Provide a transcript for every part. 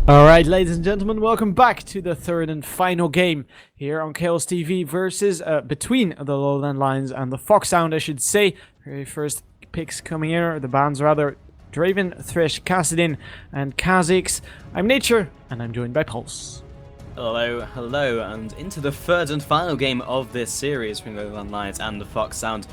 Alright, ladies and gentlemen, welcome back to the third and final game here on Chaos TV versus between the LowLandLions and the Foxhound, I should say. Very first picks coming here, the bands rather. Draven, Thresh, Kassadin, and Kha'Zix. I'm Nature, and I'm joined by Pulse. Hello, and into the third and final game of this series between LowLandLions and the Foxhound.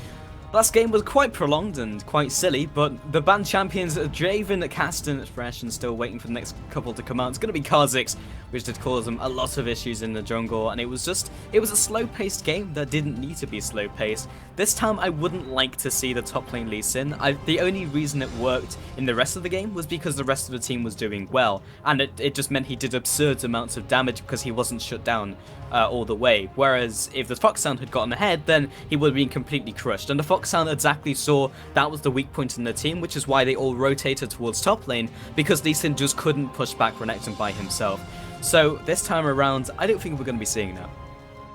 Last game was quite prolonged and quite silly, but the band champions Draven, Kassadin, Thresh, and still waiting for the next couple to come out. It's going to be Kha'Zix, which did cause them a lot of issues in the jungle, and it was a slow-paced game that didn't need to be slow-paced. This time I wouldn't like to see the top lane Lee Sin. The only reason it worked in the rest of the game was because the rest of the team was doing well, and it just meant he did absurd amounts of damage because he wasn't shut down all the way. Whereas if the Foxhound had gotten ahead, then he would have been completely crushed, and the Foxhound exactly saw that was the weak point in the team, which is why they all rotated towards top lane, because Lee Sin just couldn't push back Renekton by himself. So this time around, I don't think we're going to be seeing that.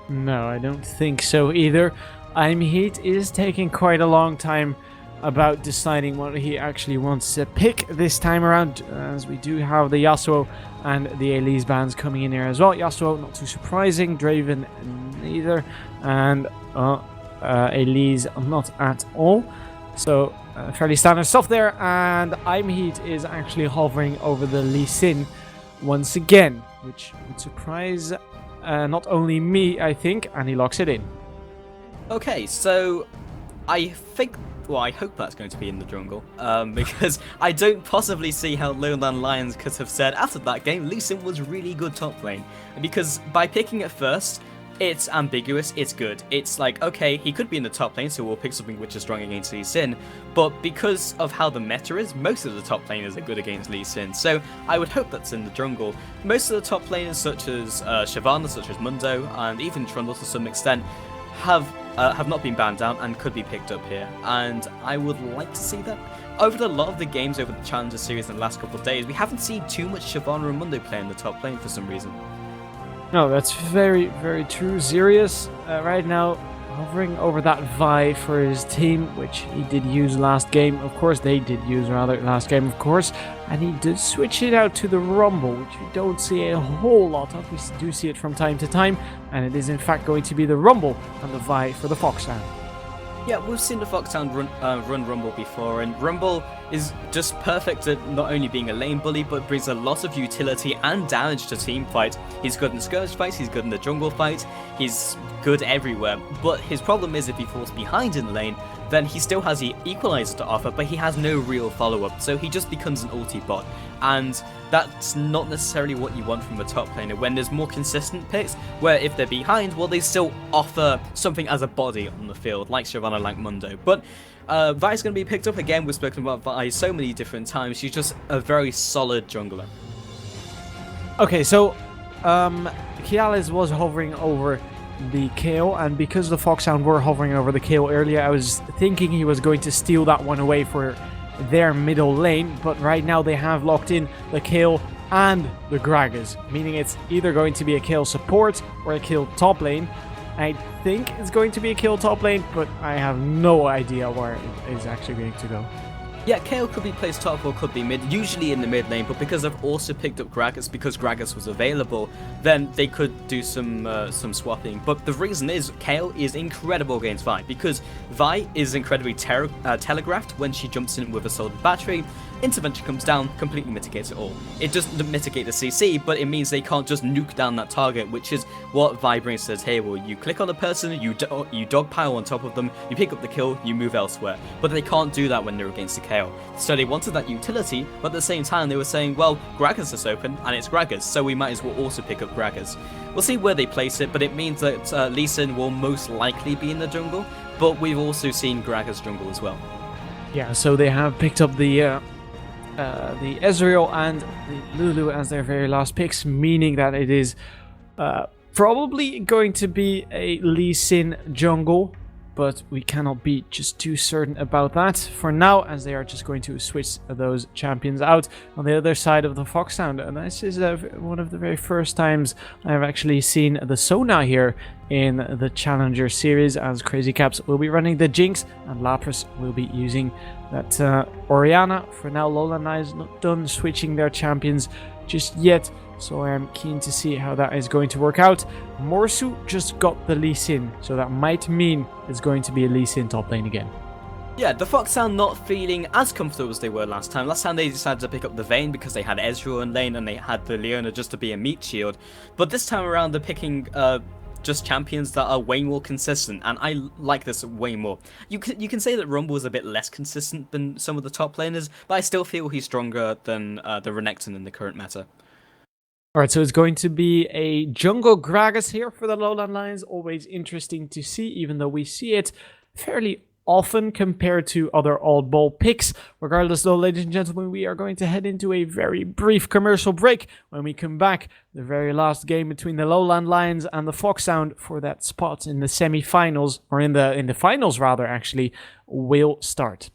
No, I don't think so either. Heat is taking quite a long time about deciding what he actually wants to pick this time around, as we do have the Yasuo and the Elise bands coming in here as well. Yasuo, not too surprising, Draven neither, and Elise not at all. So fairly standard stuff there, and Heat is actually hovering over the Lee Sin once again, which would surprise not only me, I think, and he locks it in. Okay, so I hope that's going to be in the jungle, because I don't possibly see how LowLandLions could have said after that game Lee Sin was really good top lane, because by picking it first, it's ambiguous, it's good. It's like, okay, he could be in the top lane, so we'll pick something which is strong against Lee Sin, but because of how the meta is, most of the top laners are good against Lee Sin, so I would hope that's in the jungle. Most of the top laners, such as Shyvana, such as Mundo, and even Trundle to some extent, have not been banned down and could be picked up here, and I would like to see that. Over a lot of the games over the Challenger series in the last couple of days, we haven't seen too much Shyvana and Mundo play in the top lane for some reason. No, that's very, very true. Xerius right now hovering over that Vi for his team, which he did use last game. Of course, they did use rather last game, of course. And he did switch it out to the Rumble, which we don't see a whole lot of. We do see it from time to time. And it is in fact going to be the Rumble and the Vi for the Foxhound. Yeah, we've seen the Foxhound run Rumble before, and Rumble is just perfect at not only being a lane bully, but brings a lot of utility and damage to team fights. He's good in skirmish fights, he's good in the jungle fights, he's good everywhere. But his problem is if he falls behind in the lane, then he still has the equalizer to offer, but he has no real follow-up, so he just becomes an ulti bot. And that's not necessarily what you want from a top laner when there's more consistent picks, where if they're behind, well, they still offer something as a body on the field, like Shyvana, like Mundo. But Vi's going to be picked up again. We've spoken about Vi so many different times. She's just a very solid jungler. Okay, so Kialis was hovering over the KO, and because the Foxhound were hovering over the KO earlier, I was thinking he was going to steal that one away for their middle lane, but right now they have locked in the kill and the Gragas, meaning it's either going to be a kill support or a kill top lane. I think it's going to be a kill top lane, but I have no idea where it is actually going to go. Yeah, KO could be placed top or could be mid, usually in the mid lane, but because they've also picked up Gragas, because Gragas was available, then they could do some swapping. But the reason is, KO is incredible against Vi, because Vi is incredibly telegraphed when she jumps in with a solid battery. Intervention comes down, completely mitigates it all. It doesn't mitigate the CC, but it means they can't just nuke down that target, which is what Vi brings to the table. You click on a person, you dogpile on top of them, you pick up the kill, you move elsewhere. But they can't do that when they're against the KO. So they wanted that utility, but at the same time they were saying, well, Gragas is open, and it's Gragas, so we might as well also pick up Gragas. We'll see where they place it, but it means that Lee Sin will most likely be in the jungle, but we've also seen Gragas jungle as well. Yeah, so they have picked up the Ezreal and the Lulu as their very last picks, meaning that it is probably going to be a Lee Sin jungle, but we cannot be just too certain about that for now, as they are just going to switch those champions out on the other side of the Foxhound. And this is one of the very first times I've actually seen the Sona here in the Challenger series, as Crazy Caps will be running the Jinx and Lapras will be using that Orianna. For now, LowLandLions not done switching their champions just yet. So I am keen to see how that is going to work out. Morsu just got the Lee Sin, so that might mean it's going to be a Lee Sin top lane again. Yeah, the Fox sound not feeling as comfortable as they were last time. Last time they decided to pick up the Vayne because they had Ezreal in lane and they had the Leona just to be a meat shield. But this time around they're picking just champions that are way more consistent, and I like this way more. You can say that Rumble is a bit less consistent than some of the top laners, but I still feel he's stronger than the Renekton in the current meta. Alright, so it's going to be a jungle Gragas here for the Lowland Lions. Always interesting to see, even though we see it fairly often compared to other old ball picks. Regardless though, ladies and gentlemen, we are going to head into a very brief commercial break. When we come back, the very last game between the Lowland Lions and the Fox Sound for that spot in the semi-finals, or in the finals rather, actually, will start.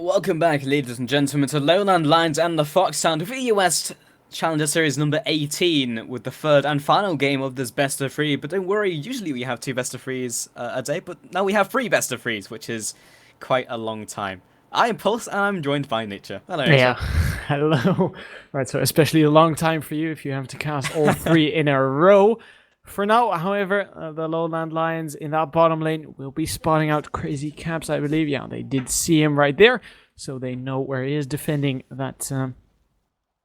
Welcome back, ladies and gentlemen, to LowLandLions and the Fox Sound of EUS Challenger Series number 18 with the third and final game of this best of three. But don't worry, usually we have 2 best of threes a day, but now we have 3 best of threes, which is quite a long time. I am Pulse, and I'm joined by Nature. Hello, Nature. Yeah, hello. Right, so especially a long time for you if you have to cast all 3 in a row. For now, however, the LowLandLions in that bottom lane will be spotting out Crazy Caps, I believe. Yeah, they did see him right there, so they know where he is defending that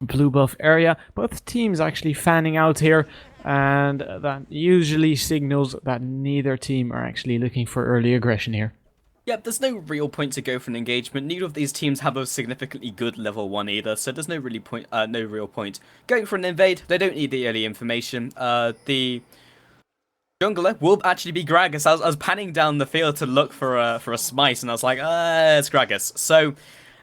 blue buff area. Both teams actually fanning out here, and that usually signals that neither team are actually looking for early aggression here. Yep, there's no real point to go for an engagement. Neither of these teams have a significantly good level 1 either, so there's no real point going for an invade. They don't need the early information. The jungler will actually be Gragas. I was panning down the field to look for a smite, and I was like, it's Gragas. So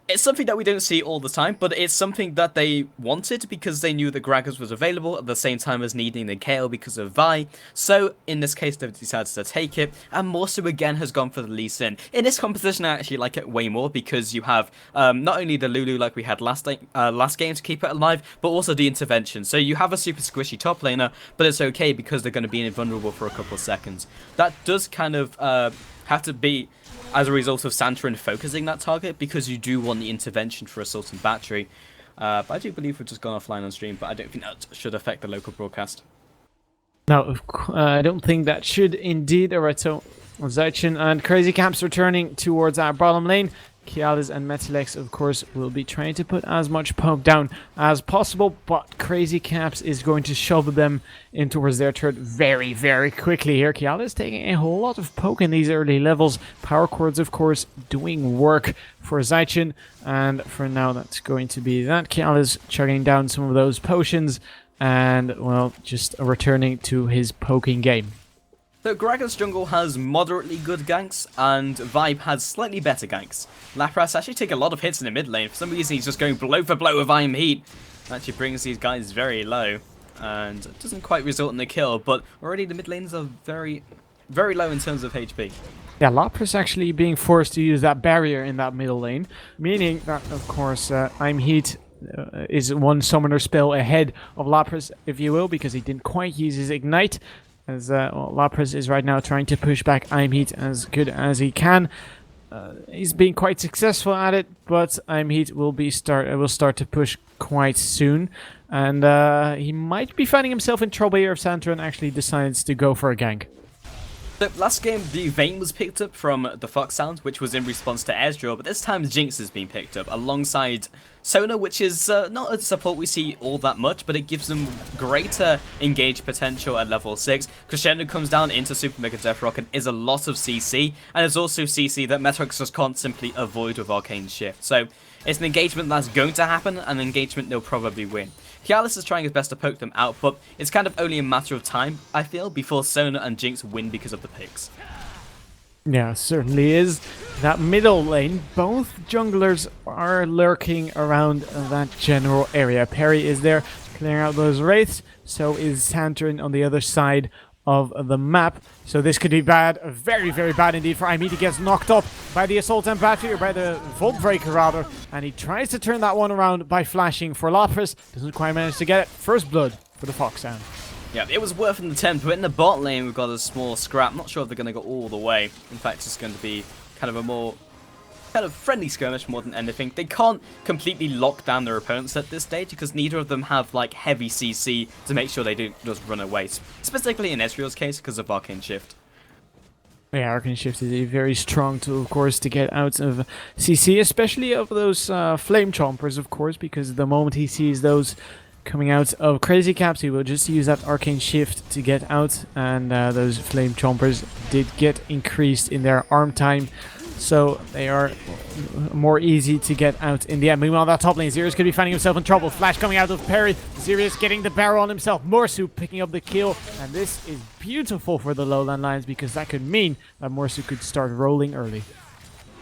it's something that we don't see all the time, but it's something that they wanted because they knew that Gragas was available at the same time as needing the KO because of Vi. So in this case, they've decided to take it, and Morsu again has gone for the Lee Sin. In this composition, I actually like it way more because you have not only the Lulu like we had last game to keep it alive, but also the intervention. So you have a super squishy top laner, but it's okay because they're going to be invulnerable for a couple of seconds. That does kind of have to be as a result of Santorin focusing that target, because you do want the intervention for Assault and Battery. But I do believe we've just gone offline on stream, but I don't think that should affect the local broadcast. No, I don't think that should indeed. Alright, so Zychin and Crazy Caps returning towards our bottom lane. Kialis and Metalex, of course, will be trying to put as much poke down as possible, but Crazy Caps is going to shove them in towards their turret very, very quickly here. Kialis taking a whole lot of poke in these early levels. Power chords, of course, doing work for Zychin, and for now that's going to be that. Kialis chugging down some of those potions, and, well, just returning to his poking game. So Gragas jungle has moderately good ganks, and Vibe has slightly better ganks. Lapras actually take a lot of hits in the mid lane. For some reason he's just going blow for blow with Iron Heat. Actually brings these guys very low, and it doesn't quite result in the kill, but already the mid lanes are very, very low in terms of HP. Yeah, Lapras actually being forced to use that barrier in that middle lane, meaning that, of course, Iron Heat is one summoner spell ahead of Lapras, if you will, because he didn't quite use his Ignite. As Lapras is right now trying to push back Iron Heat as good as he can. He's been quite successful at it, but Iron Heat will start to push quite soon, and he might be finding himself in trouble here if Santorin actually decides to go for a gank. So last game, the Vayne was picked up from the Fox Sound, which was in response to Ezreal, but this time Jinx has been picked up alongside Sona, which is not a support we see all that much, but it gives them greater engage potential at level 6. Crescendo comes down into Super Mega Death Rock and is a lot of CC, and it's also CC that Metrox just can't simply avoid with Arcane Shift. So it's an engagement that's going to happen, and an engagement they'll probably win. Kialis is trying his best to poke them out, but it's kind of only a matter of time, I feel, before Sona and Jinx win because of the picks. Yeah, certainly is. That middle lane, both junglers are lurking around that general area. Perry is there clearing out those wraiths, so is Santorin on the other side of the map. So this could be bad, very, very bad indeed for Imedi. He gets knocked up by the Assault and Battery, or by the Volt Breaker rather, and he tries to turn that one around by flashing for Lapras. Doesn't quite manage to get it. First blood for the Fox Sound. Yeah, it was worth an attempt, but in the bot lane we've got a small scrap. Not sure if they're going to go all the way. In fact, it's going to be kind of a more friendly skirmish more than anything. They can't completely lock down their opponents at this stage because neither of them have like heavy CC to make sure they don't just run away. Specifically in Ezreal's case because of Arcane Shift. Yeah, Arcane Shift is a very strong tool, of course, to get out of CC, especially of those Flame Chompers, of course, because the moment he sees those coming out of Crazy Caps, he will just use that Arcane Shift to get out, and those Flame Chompers did get increased in their arm time, so they are more easy to get out in the end. Meanwhile, that top lane, Xerius could be finding himself in trouble. Flash coming out of Perry. Xerius getting the barrel on himself. Morsu picking up the kill. And this is beautiful for the LowLandLions because that could mean that Morsu could start rolling early.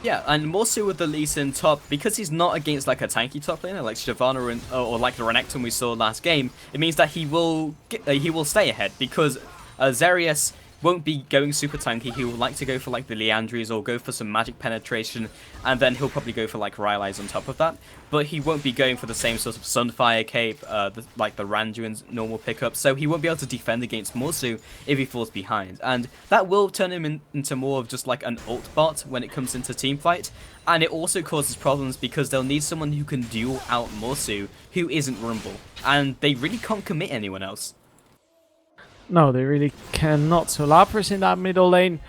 Yeah, and Morsu with the Lee Sin top, because he's not against like a tanky top laner like Shyvana or like the Renekton we saw last game, it means that he will stay ahead because Xerius won't be going super tanky. He will like to go for like the Leandries or go for some magic penetration, and then he'll probably go for like Rylai's on top of that. But he won't be going for the same sort of Sunfire cape, like the Randuin's normal pickup, so he won't be able to defend against Morsu if he falls behind. And that will turn him into more of just like an ult bot when it comes into teamfight. And it also causes problems because they'll need someone who can duel out Morsu, who isn't Rumble. And they really can't commit anyone else. No, they really cannot. So Lapras in that middle lane,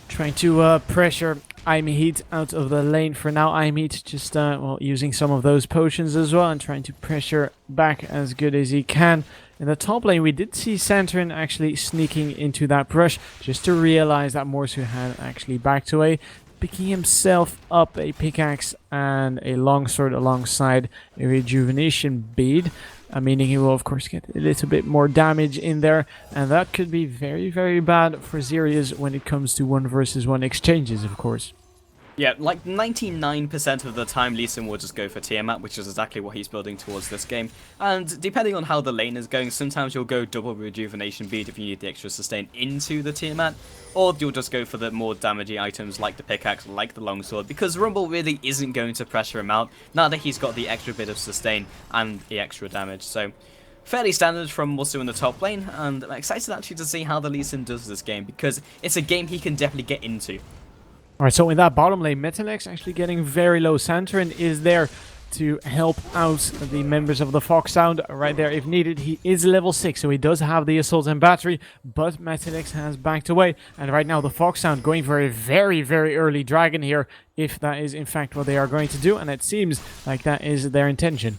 trying to pressure Heat out of the lane for now. Heat just well, using some of those potions as well and trying to pressure back as good as he can. In the top lane, we did see Santorin actually sneaking into that brush just to realize that Morsu had actually backed away, picking himself up a pickaxe and a longsword alongside a rejuvenation bead, meaning he will of course get a little bit more damage in there, and that could be very, very bad for Xerius when it comes to 1v1 exchanges, of course. Yeah, like 99% of the time Lee Sin will just go for Tiamat, which is exactly what he's building towards this game. And depending on how the lane is going, sometimes you'll go double rejuvenation bead if you need the extra sustain into the Tiamat, or you'll just go for the more damagey items like the pickaxe, like the longsword, because Rumble really isn't going to pressure him out now that he's got the extra bit of sustain and the extra damage. So fairly standard from Morsu in the top lane, and I'm excited actually to see how the Lee Sin does this game, because it's a game he can definitely get into. Alright, so in that bottom lane, Metalex actually getting very low. Santorin is there to help out the members of the Fox Sound right there if needed. He is level 6, so he does have the Assault and Battery, but Metalex has backed away. And right now the Fox Sound going for a very, very early dragon here, if that is in fact what they are going to do, and it seems like that is their intention.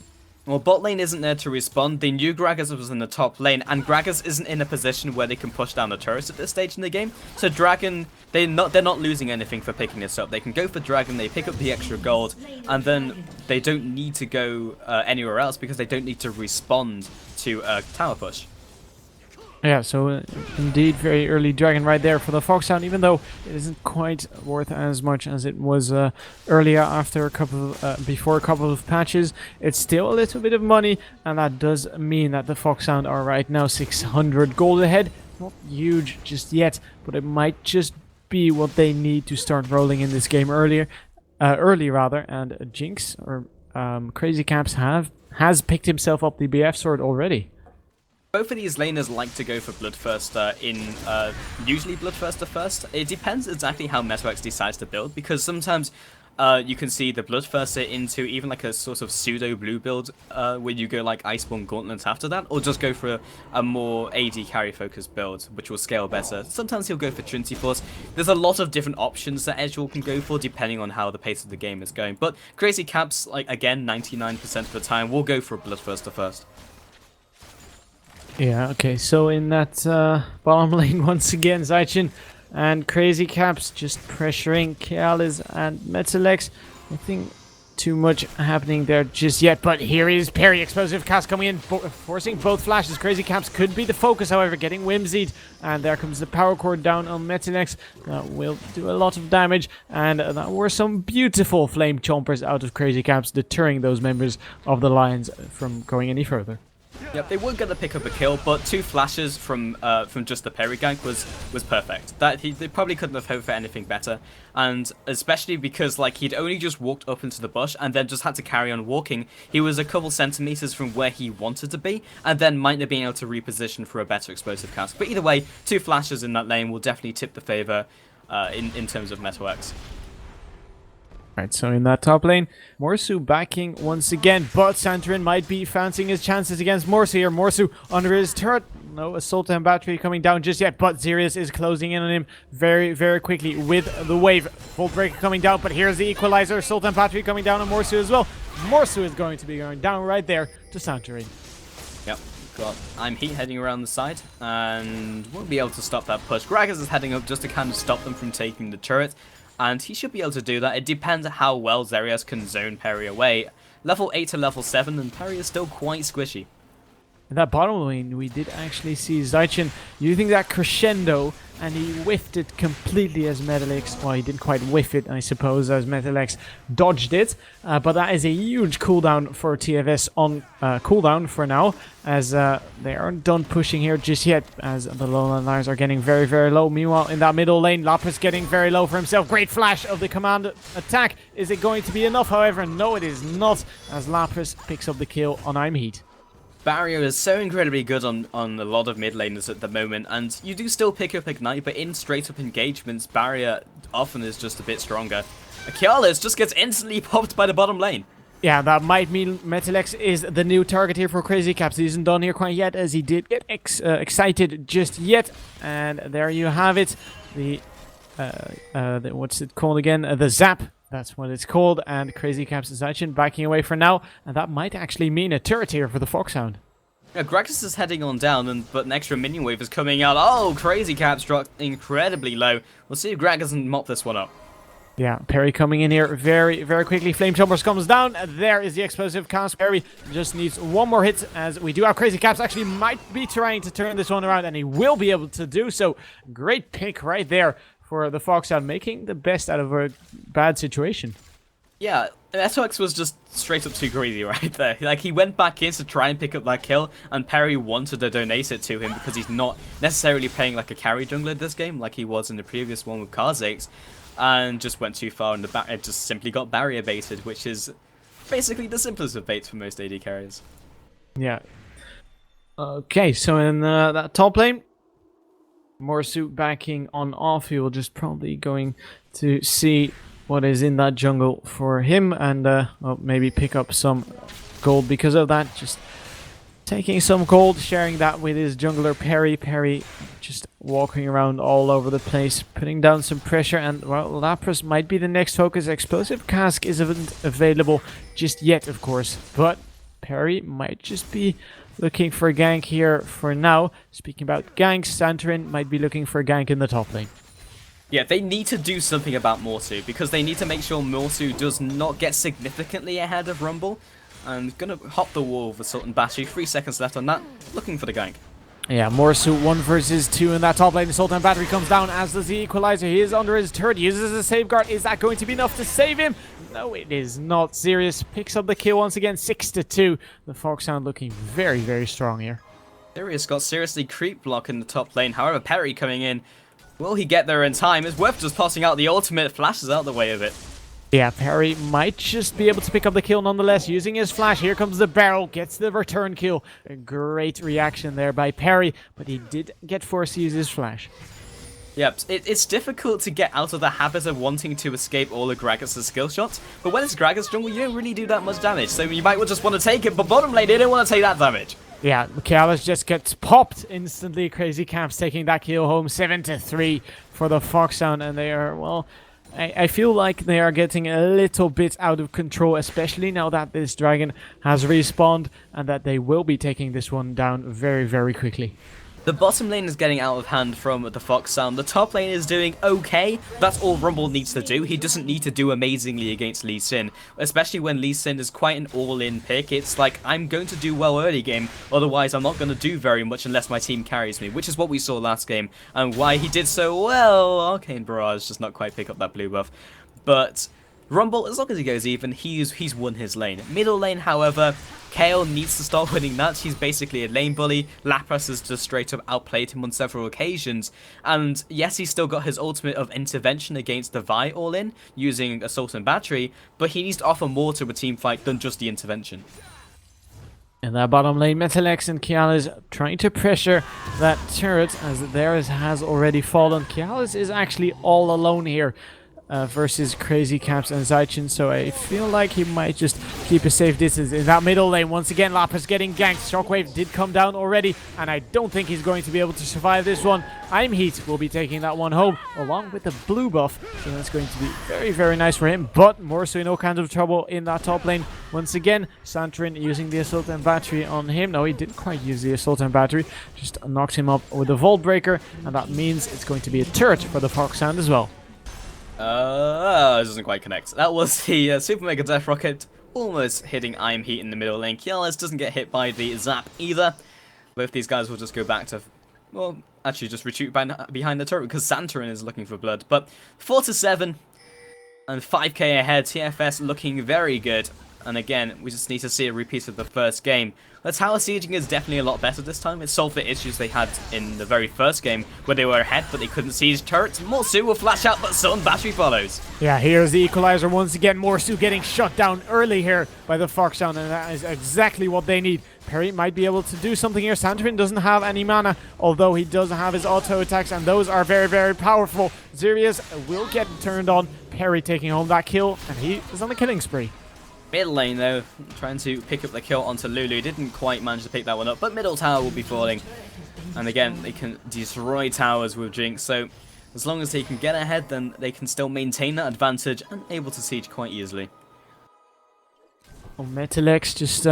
Well, bot lane isn't there to respond. They knew Gragas was in the top lane, and Gragas isn't in a position where they can push down the turrets at this stage in the game. So Dragon, they're not losing anything for picking this up. They can go for Dragon, they pick up the extra gold, and then they don't need to go anywhere else because they don't need to respond to a tower push. Yeah, so indeed very early dragon right there for the Fox Sound, even though it isn't quite worth as much as it was earlier after before a couple of patches. It's still a little bit of money, and that does mean that the Fox Sound are right now 600 gold ahead. Not huge just yet, but it might just be what they need to start rolling in this game early, and Jinx or Crazy Caps has picked himself up the BF sword already. Both of these laners like to go for Bloodthirster usually Bloodthirster first. It depends exactly how MetaX decides to build, because sometimes you can see the Bloodthirster into even like a sort of pseudo blue build where you go like Iceborne Gauntlets after that, or just go for a more AD carry focused build which will scale better. Sometimes he'll go for Trinity Force. There's a lot of different options that Edgewall can go for depending on how the pace of the game is going, but Crazy Caps, like again 99% of the time, will go for a Bloodthirster first. Yeah, okay, so in that bottom lane once again, Zaichin and Crazy Caps just pressuring Kealis and Metalex. Nothing too much happening there just yet, but here is Parry, explosive cast coming in, forcing both flashes. Crazy Caps could be the focus, however, getting whimsied, and there comes the power cord down on Metalex. That will do a lot of damage, and that were some beautiful flame chompers out of Crazy Caps, deterring those members of the Lions from going any further. Yep, they weren't going to pick up a kill, but 2 flashes from just the parry gank was perfect. They probably couldn't have hoped for anything better, and especially because like he'd only just walked up into the bush and then just had to carry on walking. He was a couple centimeters from where he wanted to be, and then might have been able to reposition for a better explosive cast. But either way, 2 flashes in that lane will definitely tip the favor in terms of MetaX. Right, so in that top lane, Morsu backing once again, but Santorin might be fancying his chances against Morsu here. Morsu under his turret. No Assault and Battery coming down just yet, but Xerius is closing in on him very, very quickly with the wave. Full breaker coming down, but here's the Equalizer. Assault and Battery coming down on Morsu as well. Morsu is going to be going down right there to Santorin. Yep, got Heat heading around the side, and won't be able to stop that push. Gragas is heading up just to kind of stop them from taking the turret, and he should be able to do that. It depends how well Xerius can zone parry away. Level 8 to level 7, and parry is still quite squishy. In that bottom lane, we did actually see Zaichin using that crescendo and he whiffed it completely as Metalex. Well, he didn't quite whiff it, I suppose, as Metalex dodged it. But that is a huge cooldown for TFS on cooldown for now, as they aren't done pushing here just yet, as the LowLandLions are getting very, very low. Meanwhile, in that middle lane, Lapras getting very low for himself. Great flash of the command attack. Is it going to be enough? However, no, it is not, as Lapras picks up the kill on Heat. Barrier is so incredibly good on a lot of mid laners at the moment, and you do still pick up Ignite, but in straight-up engagements, Barrier often is just a bit stronger. Kialis just gets instantly popped by the bottom lane. Yeah, that might mean Metalex is the new target here for Crazy Caps. He isn't done here quite yet, as he did get excited just yet. And there you have it. The what's it called again? The Zap. That's what it's called. And Crazy Caps is actually backing away for now. And that might actually mean a turret here for the Foxhound. Yeah, Gragas is heading on down, but an extra minion wave is coming out. Oh, Crazy Caps dropped incredibly low. We'll see if Gragas can mop this one up. Yeah, Perry coming in here very, very quickly. Flame Chompers comes down. There is the explosive cast. Perry just needs one more hit, as we do have Crazy Caps actually might be trying to turn this one around, and he will be able to do so. Great pick right there for the Foxhound, making the best out of a bad situation. Yeah, SOX was just straight up too greedy right there. Like, he went back in to try and pick up that kill, and Perry wanted to donate it to him because he's not necessarily playing like a carry jungler this game, like he was in the previous one with Kha'Zix, and just went too far, and it just simply got barrier baited, which is basically the simplest of baits for most AD carriers. Yeah. Okay, so in that top lane, Morsu backing on off. He will just probably going to see what is in that jungle for him, and well, maybe pick up some gold because of that. Just taking some gold, sharing that with his jungler Perry. Perry just walking around all over the place, putting down some pressure, and well, Lapras might be the next focus. Explosive Cask isn't available just yet, of course, but Perry might just be looking for a gank here for now. Speaking about ganks, Santorin might be looking for a gank in the top lane. Yeah, they need to do something about Morsu, because they need to make sure Morsu does not get significantly ahead of Rumble. And gonna hop the wall with Assault and Battery. 3 seconds left on that. Looking for the gank. Yeah, Morsu 1 versus 2 in that top lane. Assault and Battery comes down, as does the Equalizer. He is under his turret, uses a safeguard. Is that going to be enough to save him? No, it is not. Sirius picks up the kill once again, 6-2. The Foxhound looking very, very strong here. Sirius got seriously creep block in the top lane. However, Perry coming in. Will he get there in time? Is worth just tossing out the ultimate, flashes out the way of it. Yeah, Perry might just be able to pick up the kill nonetheless, using his flash. Here comes the barrel, gets the return kill. A great reaction there by Perry, but he did get forced to use his flash. Yep, it's difficult to get out of the habit of wanting to escape all of Gragas' skill shots, but when it's Gragas jungle, you don't really do that much damage, so you might just want to take it, but bottom lane, they don't want to take that damage. Yeah, Kialis just gets popped instantly. Crazy Caps taking that kill home, 7-3 for the Foxhound, and they are, well, I feel like they are getting a little bit out of control, especially now that this dragon has respawned, and that they will be taking this one down very, very quickly. The bottom lane is getting out of hand from the Foxhound. The top lane is doing okay. That's all Rumble needs to do. He doesn't need to do amazingly against Lee Sin, especially when Lee Sin is quite an all-in pick. It's like, I'm going to do well early game, otherwise I'm not going to do very much unless my team carries me, which is what we saw last game, and why he did so well. Arcane Barrage just not quite pick up that blue buff. But Rumble, as long as he goes even, he's won his lane. Middle lane, however, Kayle needs to start winning that. He's basically a lane bully. Lapras has just straight up outplayed him on several occasions. And yes, he's still got his ultimate of intervention against the Vi all-in, using Assault and Battery, but he needs to offer more to a team fight than just the intervention. In that bottom lane, Metalex and Kialis trying to pressure that turret, as theirs has already fallen. Kialis is actually all alone here versus Crazy Caps and Zaichin, so I feel like he might just keep a safe distance. In that middle lane, once again, Lapras getting ganked. Shockwave did come down already, and I don't think he's going to be able to survive this one. Heat will be taking that one home, along with the blue buff, so that's going to be very, very nice for him, but Morsu in all kinds of trouble in that top lane. Once again, Santorin using the Assault and Battery on him. No, he didn't quite use the Assault and Battery, just knocked him up with the Vault Breaker, and that means it's going to be a turret for the Foxhound as well. It doesn't quite connect. That was the Super Mega Death Rocket, almost hitting Heat in the middle lane. Kialis doesn't get hit by the Zap either. Both these guys will just go back to Well, actually just retreat behind the turret because Santorin is looking for blood. But 4-7 and 5k ahead. TFS looking very good. And again, we just need to see a repeat of the first game. The tower sieging is definitely a lot better this time. It solved the issues they had in the very first game, where they were ahead, but they couldn't siege turrets. Morsu will flash out, but Sun Battery follows. Yeah, here's the equalizer once again. Morsu getting shut down early here by the Foxhound, and that is exactly what they need. Perry might be able to do something here. Santorin doesn't have any mana, although he does have his auto attacks, and those are very, very powerful. Xerius will get turned on. Perry taking home that kill, and he is on a killing spree. Mid lane, though, trying to pick up the kill onto Lulu. Didn't quite manage to pick that one up, but middle tower will be falling. And again, they can destroy towers with Jinx, so as long as they can get ahead, then they can still maintain that advantage and able to siege quite easily. Well, Metalex just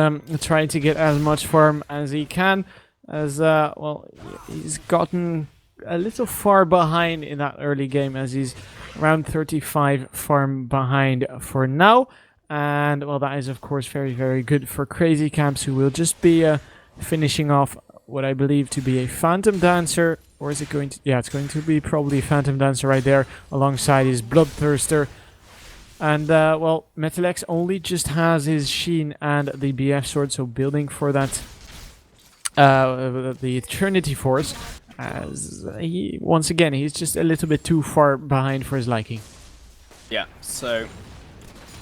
trying to get as much farm as he can, as, well, he's gotten a little far behind in that early game, as he's around 35 farm behind for now. And, well, that is, of course, very, very good for Crazy Camps, who will just be finishing off what I believe to be a Phantom Dancer. Or is it going to... Yeah, it's going to be probably a Phantom Dancer right there, alongside his Bloodthirster. And, well, Metalex only just has his Sheen and the BF Sword, so building for that... the Eternity Force. As he, once again, he's just a little bit too far behind for his liking. Yeah, so...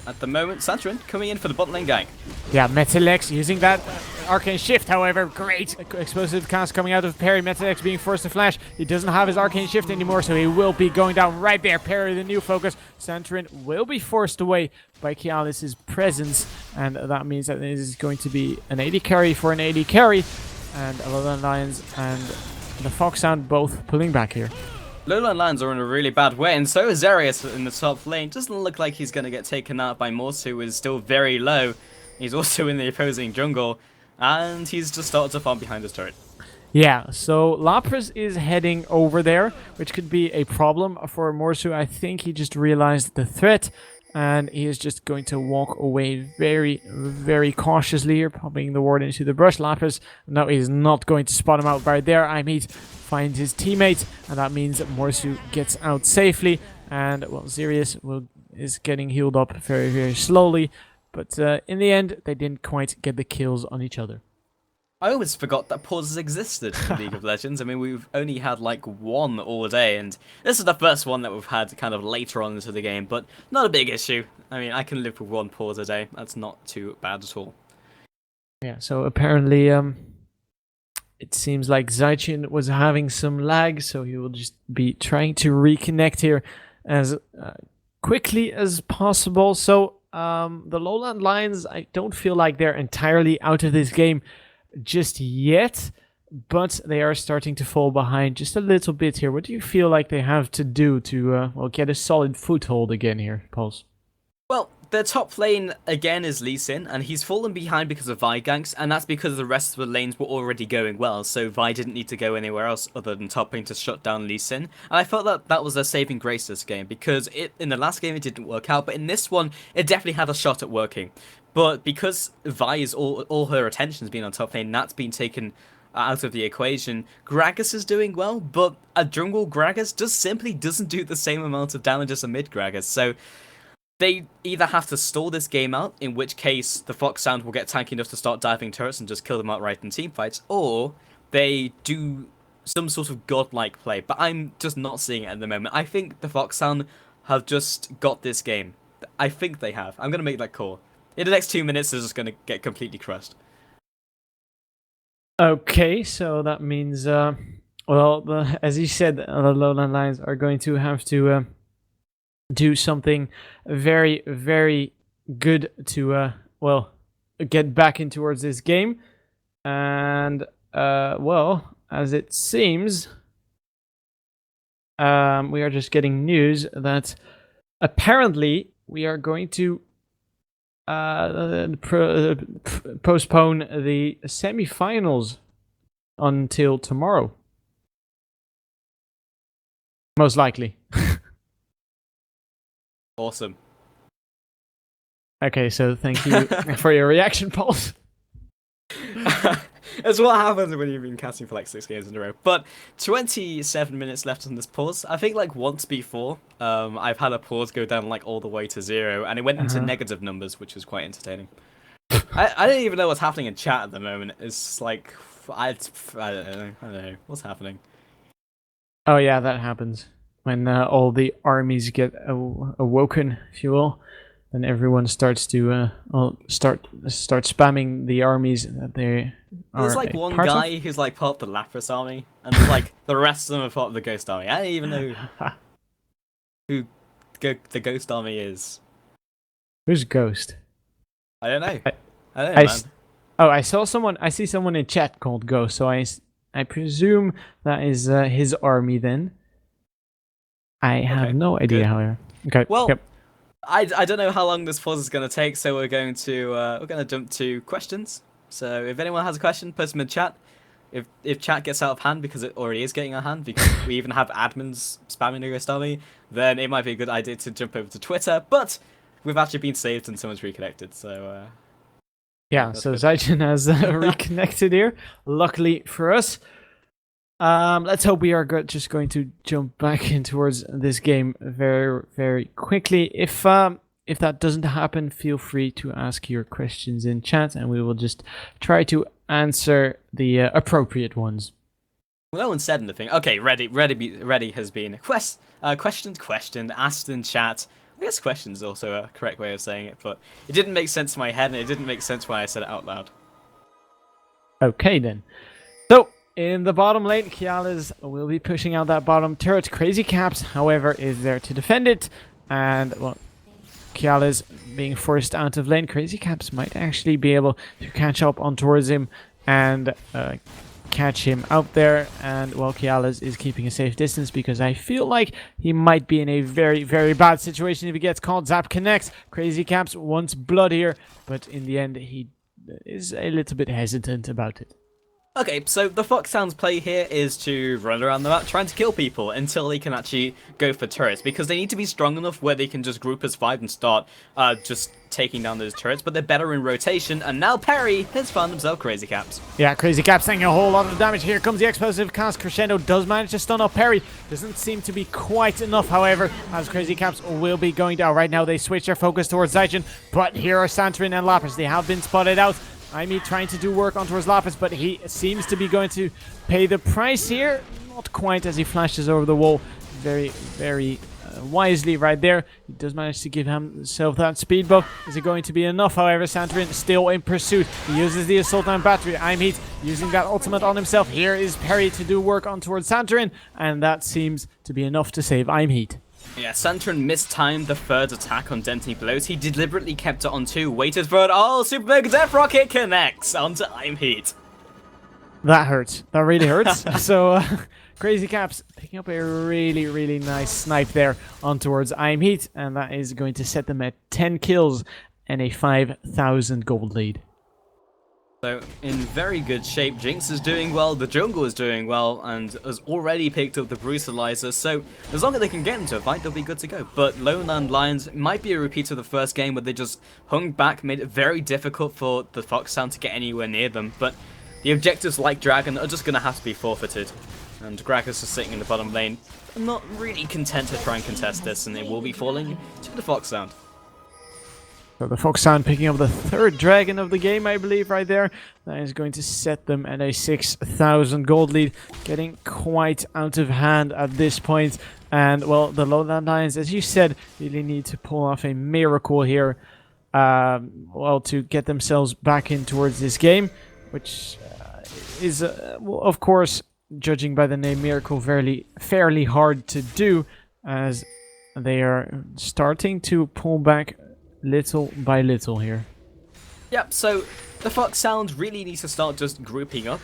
At the moment, Santorin coming in for the bot lane gank. Yeah, Metalex using that Arcane Shift, however. Great explosive cast coming out of Perry. Metalex being forced to flash. He doesn't have his Arcane Shift anymore, so he will be going down right there. Perry, the new focus. Santorin will be forced away by Kialis's presence, and that means that this is going to be an AD carry for an AD carry. And LowLandLions and the Foxhound both pulling back here. LowLandLions are in a really bad way, and so is Xerius in the top lane. Doesn't look like he's going to get taken out by Morsu, who is still very low. He's also in the opposing jungle, and he's just started to farm behind his turret. Yeah, so Lapras is heading over there, which could be a problem for Morsu. I think he just realized the threat, and he is just going to walk away very, very cautiously here, popping the ward into the brush. Lapras, no, he's not going to spot him out right there. Imheat finds his teammate, and that means that Morsu gets out safely. And, well, Xerius is getting healed up very, very slowly. But in the end, they didn't quite get the kills on each other. I always forgot that pauses existed in League of Legends. I mean, we've only had like one all day, and this is the first one that we've had kind of later on into the game, but not a big issue. I mean, I can live with one pause a day. That's not too bad at all. Yeah, so apparently it seems like Zaichin was having some lag, so he will just be trying to reconnect here as quickly as possible. So the LowLandLions, I don't feel like they're entirely out of this game just yet, but they are starting to fall behind just a little bit here. What do you feel like they have to do to well, get a solid foothold again here, Pulse? Well, their top lane again is Lee Sin, and he's fallen behind because of Vi ganks, and that's because the rest of the lanes were already going well, so Vi didn't need to go anywhere else other than top lane to shut down Lee Sin. And I felt that that was their saving grace this game, because in the last game it didn't work out, but in this one it definitely had a shot at working. But because Vi is all her attention's been on top lane, that's been taken out of the equation. Gragas is doing well, but a jungle Gragas just simply doesn't do the same amount of damage as a mid Gragas, so they either have to stall this game out, in which case the Foxhound will get tanky enough to start diving turrets and just kill them outright in teamfights, or they do some sort of godlike play, but I'm just not seeing it at the moment. I think the Foxhound have just got this game. I think they have. I'm going to make that call. In the next 2 minutes, they're just going to get completely crushed. Okay, so that means, well, as you said, the LowLandLions are going to have to do something very, very good to, well, get back in towards this game. And, well, as it seems, we are just getting news that apparently we are going to postpone the semi-finals until tomorrow. Most likely. Awesome. Okay, so thank you for your reaction, Paul. That's what happens when you've been casting for like 6 games in a row. But 27 minutes left on this pause. I think like once before, I've had a pause go down like all the way to 0, and it went into negative numbers, which was quite entertaining. I don't even know what's happening in chat at the moment. It's like I don't know what's happening. Oh yeah, that happens when all the armies get awoken, if you will. Then everyone starts to start spamming the armies that they are. There's like one guy who's like part of the Lapras army, and like the rest of them are part of the Ghost army. I don't even know who the Ghost army is. Who's Ghost? I don't know. I don't know, man. I saw someone. I see someone in chat called Ghost, so I presume that is his army then. I have no idea, however. Okay. Well. Yep. I don't know how long this pause is going to take, so we're going to jump to questions. So if anyone has a question, post them in chat. If chat gets out of hand, because it already is getting out of hand, because we even have admins spamming the Ghost Army, then it might be a good idea to jump over to Twitter. But we've actually been saved and someone's reconnected, so yeah. So Zaijin has reconnected here, luckily for us. Let's hope we are just going to jump back in towards this game very, very quickly. If that doesn't happen, feel free to ask your questions in chat, and we will just try to answer the appropriate ones. Well, no one said anything. Okay, ready has been questioned, asked in chat. I guess question is also a correct way of saying it, but it didn't make sense in my head, and it didn't make sense when I said it out loud. Okay then. So in the bottom lane, Kialis will be pushing out that bottom turret. Crazy Caps, however, is there to defend it. And, well, Kialis being forced out of lane. Crazy Caps might actually be able to catch up on towards him and catch him out there. And, well, Kialis is keeping a safe distance because I feel like he might be in a very, very bad situation if he gets caught. Zap connects. Crazy Caps wants blood here, but in the end, he is a little bit hesitant about it. Okay, so the Foxhound's play here is to run around the map trying to kill people until they can actually go for turrets, because they need to be strong enough where they can just group as 5 and start just taking down those turrets, but they're better in rotation, and now Perry has found himself Crazy Caps. Yeah, Crazy Caps taking a whole lot of damage. Here comes the explosive cast. Crescendo does manage to stun up Perry. Doesn't seem to be quite enough, however, as Crazy Caps will be going down. Right now they switch their focus towards Zaijin, but here are Santorin and Lapras. They have been spotted out. Aimee trying to do work on towards Lapras, but he seems to be going to pay the price here. Not quite, as he flashes over the wall very, very wisely right there. He does manage to give himself that speed buff. Is it going to be enough? However, Santorin still in pursuit. He uses the Assault and Battery. Aimee using that ultimate on himself. Here is Perry to do work on towards Santorin, and that seems to be enough to save Aimee. Yeah, Santorin mistimed the third attack on Dentiny Blows. He deliberately kept it on 2, waited for it. Oh, Super Mega Death Rocket connects onto Aimee. That hurts. That really hurts. So, Crazy Caps picking up a really, really nice snipe there on towards Aimee, and that is going to set them at 10 kills and a 5,000 gold lead. So, in very good shape. Jinx is doing well, the jungle is doing well, and has already picked up the Brutalizer, so as long as they can get into a fight, they'll be good to go. But LowLandLions might be a repeat of the first game where they just hung back, made it very difficult for the Foxhound to get anywhere near them, but the objectives like Dragon are just going to have to be forfeited. And Gragas is sitting in the bottom lane, not really content to try and contest this, and they will be falling to the Foxhound. So the Foxhound picking up the third dragon of the game, I believe, right there. That is going to set them at a 6,000 gold lead, getting quite out of hand at this point. And, well, the LowLandLions, as you said, really need to pull off a miracle here, well, to get themselves back in towards this game, which is, well, of course, judging by the name Miracle, fairly hard to do, as they are starting to pull back little by little here. Yep, so the Foxhound really needs to start just grouping up.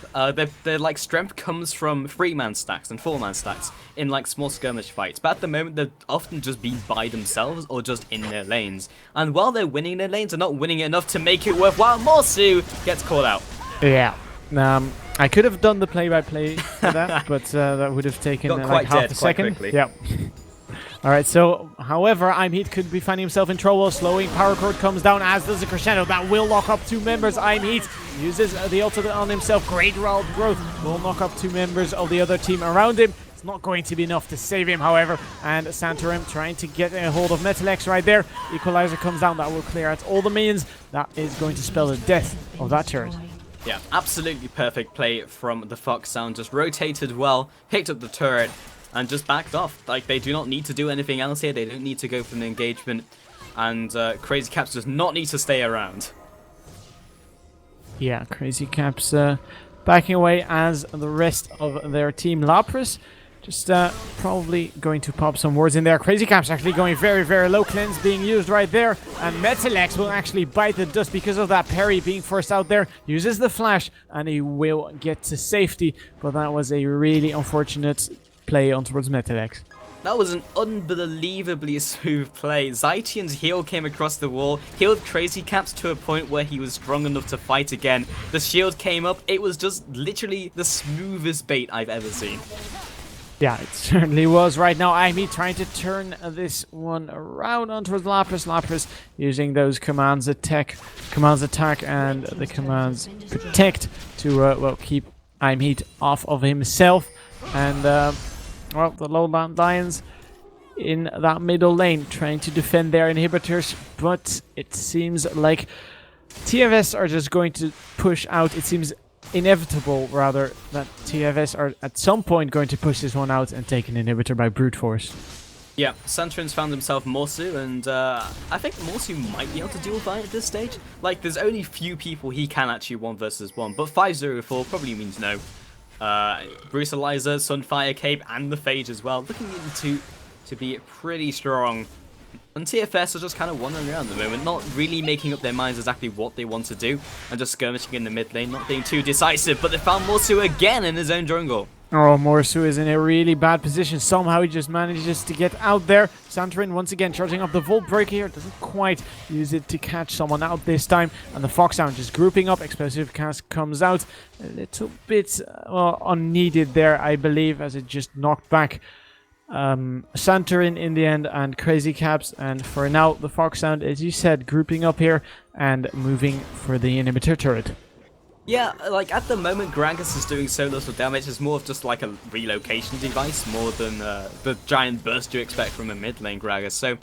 Their like strength comes from 3-man stacks and 4-man stacks in like small skirmish fights, but at the moment they're often just being by themselves or just in their lanes. And while they're winning their lanes, they're not winning enough to make it worthwhile. Morsu gets called out. Yeah. I could have done the play-by-play for that, but that would have taken like half a second. Quickly. Yeah. Alright, so, however, Heat could be finding himself in trouble. Slowing power chord comes down, as does the crescendo. That will lock up 2 members. Heat uses the ultimate on himself. Great wild growth will knock up 2 members of the other team around him. It's not going to be enough to save him, however. And Santorum trying to get a hold of Metalex right there. Equalizer comes down. That will clear out all the minions. That is going to spell the death of that turret. Yeah, absolutely perfect play from the Fox Sound. Just rotated well, picked up the turret, and just backed off. Like, they do not need to do anything else here. They don't need to go for an engagement. And Crazy Caps does not need to stay around. Yeah, Crazy Caps backing away as the rest of their team. Lapras just probably going to pop some words in there. Crazy Caps actually going very, very low. Cleanse being used right there. And Metalex will actually bite the dust because of that parry being forced out there. Uses the flash and he will get to safety. But that was a really unfortunate play on towards Metalex. That was an unbelievably smooth play. Zaitian's heal came across the wall, healed Crazy Caps to a point where he was strong enough to fight again. The shield came up. It was just literally the smoothest bait I've ever seen. Yeah, it certainly was. Right now, Amy trying to turn this one around on towards Lapras. Lapras using those commands attack, and the commands protect to well, keep Amy off of himself. And well, the LowLandLions in that middle lane trying to defend their inhibitors, but it seems like TFS are just going to push out. It seems inevitable, rather, that TFS are at some point going to push this one out and take an inhibitor by brute force. Yeah, Santorin's found himself Morsu, and I think Morsu might be able to deal with that at this stage. Like, there's only few people he can actually 1 versus 1, but 504 probably means no. Brutalizer, Sunfire Cape, and the Phage as well, looking to be pretty strong. And TFS are just kind of wandering around at the moment, not really making up their minds exactly what they want to do, and just skirmishing in the mid lane, not being too decisive, but they found Morsu again in his own jungle. Oh, Morsu is in a really bad position. Somehow he just manages to get out there. Santorin once again charging up the Volt Breaker here. Doesn't quite use it to catch someone out this time. And the Fox Sound just grouping up. Explosive Cast comes out. A little bit well, unneeded there, I believe, as it just knocked back Santorin in the end and Crazy Caps. And for now, the Fox Sound, as you said, grouping up here and moving for the inhibitor turret. Yeah, like at the moment, Gragas is doing so little damage. It's more of just like a relocation device, more than the giant burst you expect from a mid lane Gragas. So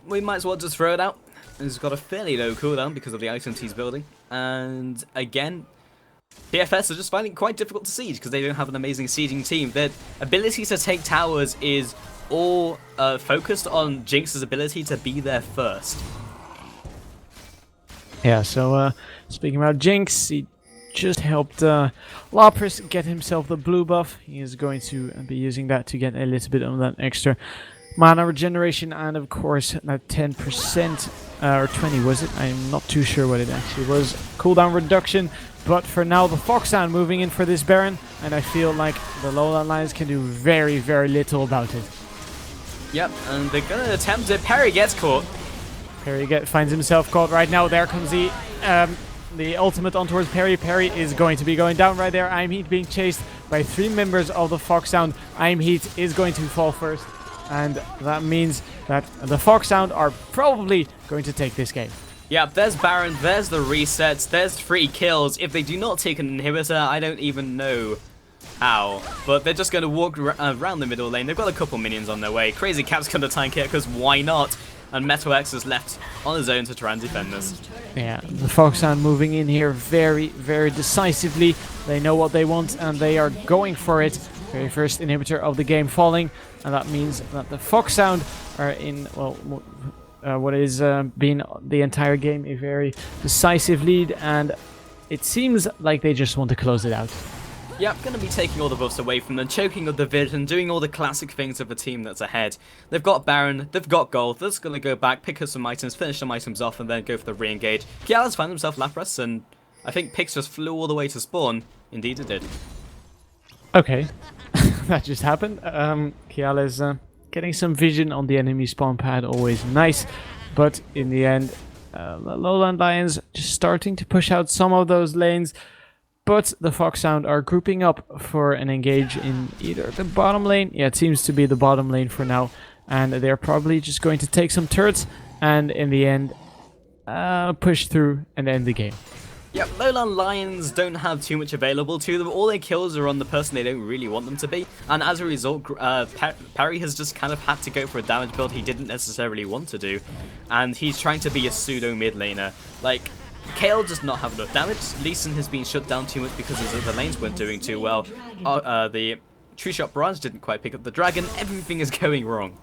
we might as well just throw it out. He's got a fairly low cooldown because of the items he's building. And again, TFS are just finding it quite difficult to siege because they don't have an amazing sieging team. Their ability to take towers is all focused on Jinx's ability to be there first. Yeah, so speaking about Jinx, he just helped Lapras get himself the blue buff. He is going to be using that to get a little bit of that extra mana regeneration, and of course that 10% or 20 was it? I'm not too sure what it actually was. Cooldown reduction, but for now the Fox Sound moving in for this Baron, and I feel like the LowLandLions can do very, very little about it. Yep, and they're gonna attempt it. Parry gets caught. Parry finds himself caught right now. There comes the ultimate on towards Parry. Parry is going to be going down right there. Heat being chased by 3 members of the Fox Sound. Heat is going to fall first, and that means that the Fox Sound are probably going to take this game. Yeah, there's Baron, there's the resets, there's 3 kills. If they do not take an inhibitor, I don't even know how. But they're just going to walk around the middle lane. They've got a couple minions on their way. Crazy Cap's going to tank it, because why not? And Metal X is left on his own to try and defend this. Yeah, the Fox Sound moving in here very, very decisively. They know what they want, and they are going for it. Very first inhibitor of the game falling, and that means that the Fox Sound are in, well, what is been the entire game a very decisive lead, and it seems like they just want to close it out. Yeah, going to be taking all the buffs away from them, choking up the vision, doing all the classic things of a team that's ahead. They've got Baron, they've got gold, they're just going to go back, pick up some items, finish some items off, and then go for the re-engage. Kiala's found himself Lapras, and I think Pix just flew all the way to spawn. Indeed it did. Okay, that just happened. Kiala's getting some vision on the enemy spawn pad, always nice, but in the end, LowLandLions just starting to push out some of those lanes. But the Fox Sound are grouping up for an engage in either the bottom lane. Yeah, it seems to be the bottom lane for now. and they're probably just going to take some turrets and in the end push through and end the game. Yep, LowLandLions don't have too much available to them. All their kills are on the person they don't really want them to be, and as a result, Perry has just kind of had to go for a damage build he didn't necessarily want to do, and he's trying to be a pseudo mid laner. Like, Kale does not have enough damage, Lee Sin has been shut down too much because the lanes weren't doing too well, the Tree Shot Barrage didn't quite pick up the dragon, everything is going wrong.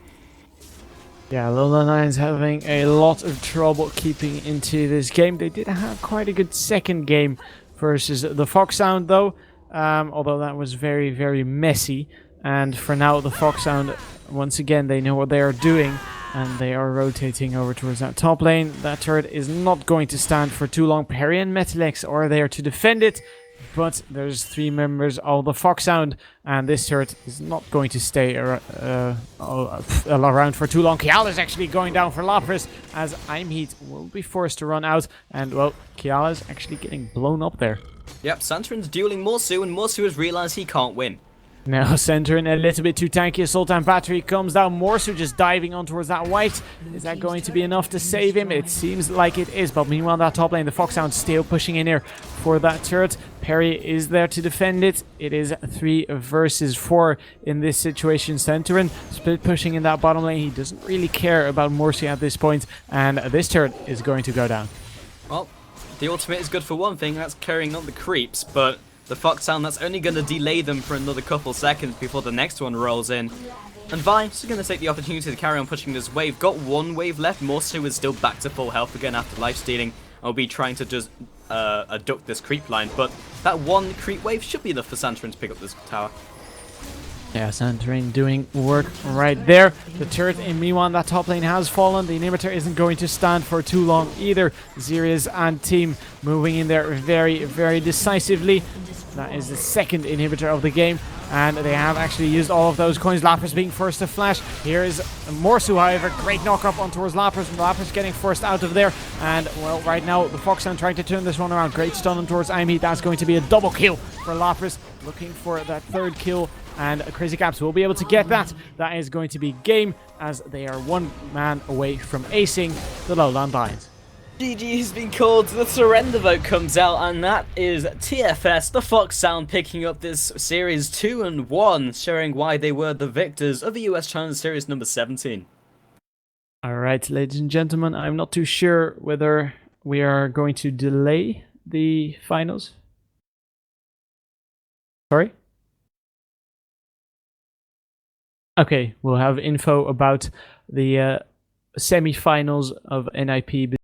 Yeah, LowLandLions having a lot of trouble keeping into this game. They did have quite a good second game versus the Foxhound though, although that was very, very messy. And for now, the Foxhound, once again, they know what they are doing, and they are rotating over towards that top lane. That turret is not going to stand for too long. Perry and Metalex are there to defend it, but there's 3 members of the Foxhound, and this turret is not going to stay around for too long. Kiala is actually going down for Lapras, as Imheat will be forced to run out, and well, Kiala is actually getting blown up there. Yep, Santorin's dueling Morsu, and Morsu has realised he can't win. Now Santorin a little bit too tanky. Sultan Battery comes down. Morsu just diving on towards that white. Is that going to be enough to save him? It seems like it is, but meanwhile that top lane, the Foxhound still pushing in here for that turret. Perry is there to defend it. It is 3 versus 4 in this situation. Santorin split pushing in that bottom lane. He doesn't really care about Morsu at this point, and this turret is going to go down. Well, the ultimate is good for one thing, that's carrying on the creeps, but the Foxhound, that's only going to delay them for another couple seconds before the next one rolls in. And Vi's going to take the opportunity to carry on pushing this wave. Got 1 wave left. Morsu is still back to full health again after life stealing. I'll be trying to just duck this creep line, but that 1 creep wave should be enough for Santorin to pick up this tower. Yeah, Santorin doing work right there. The turret in Miwan, that top lane has fallen. The inhibitor isn't going to stand for too long either. Zirius and team moving in there very, very decisively. That is the 2nd inhibitor of the game, and they have actually used all of those coins. Lapras being first to flash. Here is Morsu, however. Great knock-up on towards Lapras, and Lapras getting forced out of there. And, well, right now, the Foxhound trying to turn this one around. Great stun on towards Imheat. That's going to be a double kill for Lapras. Looking for that 3rd kill, and Crazy Caps will be able to get that. That is going to be game, as they are 1 man away from acing the LowLandLions. GG has been called, the surrender vote comes out, and that is TFS, the Foxhound, picking up this series 2-1, showing why they were the victors of the US Challenge Series number 17. Alright, ladies and gentlemen, I'm not too sure whether we are going to delay the finals. Sorry? Okay, we'll have info about the semi-finals of NIP